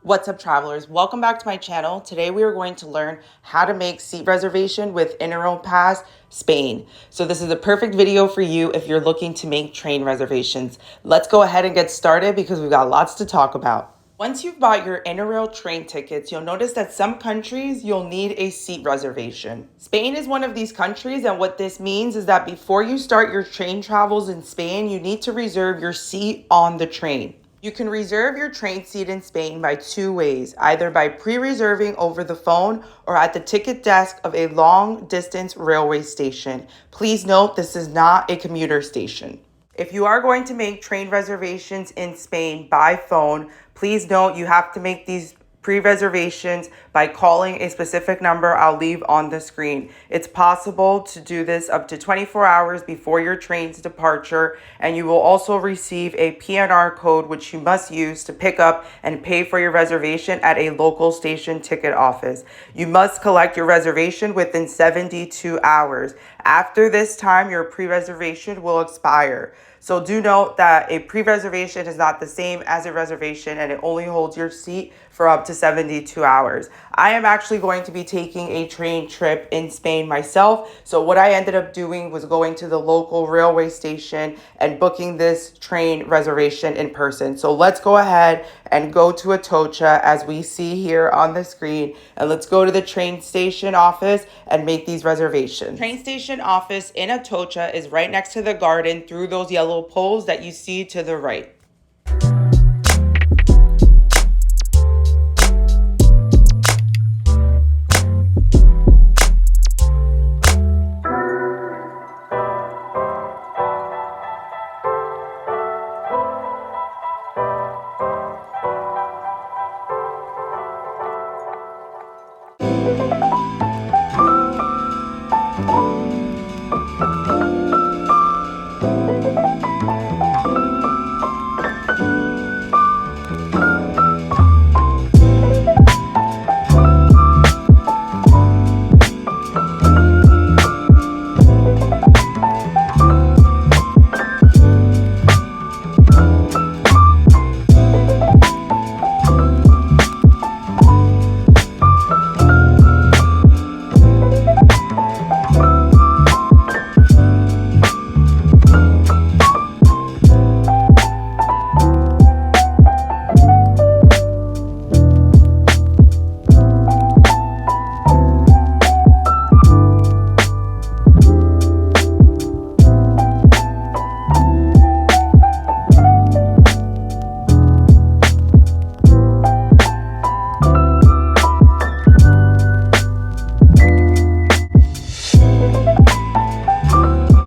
What's up, travelers? Welcome back to my channel. Today we are going to learn how to make seat reservation with Interrail Pass Spain. So this is a perfect video for you if you're looking to make train reservations. Let's go ahead and get started because we've got lots to talk about. Once you've bought your Interrail train tickets, you'll notice that some countries you'll need a seat reservation. Spain is one of these countries, and what this means is that before you start your train travels in Spain, you need to reserve your seat on the train. You can reserve your train seat in Spain by two ways, either by pre-reserving over the phone or at the ticket desk of a long-distance railway station. Please note this is not a commuter station. If you are going to make train reservations in Spain by phone, please note you have to make these pre-reservations by calling a specific number I'll leave on the screen. It's possible to do this up to 24 hours before your train's departure, and you will also receive a PNR code which you must use to pick up and pay for your reservation at a local station ticket office. You must collect your reservation within 72 hours. After this time, your pre-reservation will expire. So do note that a pre-reservation is not the same as a reservation, and it only holds your seat for up to 72 hours. I am actually going to be taking a train trip in Spain myself. So what I ended up doing was going to the local railway station and booking this train reservation in person. So let's go ahead and go to Atocha as we see here on the screen, and let's go to the train station office and make these reservations. Train station office in Atocha is right next to the garden through those yellow poles that you see to the right.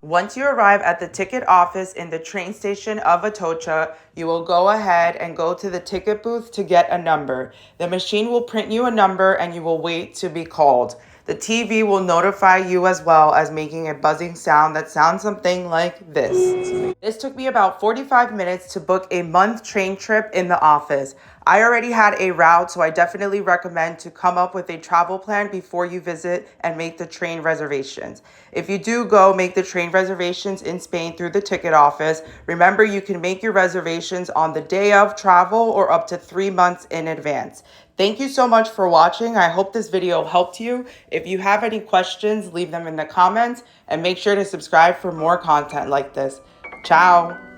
Once you arrive at the ticket office in the train station of Atocha, you will go ahead and go to the ticket booth to get a number. The machine will print you a number and you will wait to be called. The TV will notify you as well as making a buzzing sound that sounds something like this. This took me about 45 minutes to book a month train trip in the office. I already had a route, so I definitely recommend to come up with a travel plan before you visit and make the train reservations. If you do go make the train reservations in Spain through the ticket office, remember you can make your reservations on the day of travel or up to 3 months in advance. Thank you so much for watching. I hope this video helped you. If you have any questions, leave them in the comments and make sure to subscribe for more content like this. Ciao.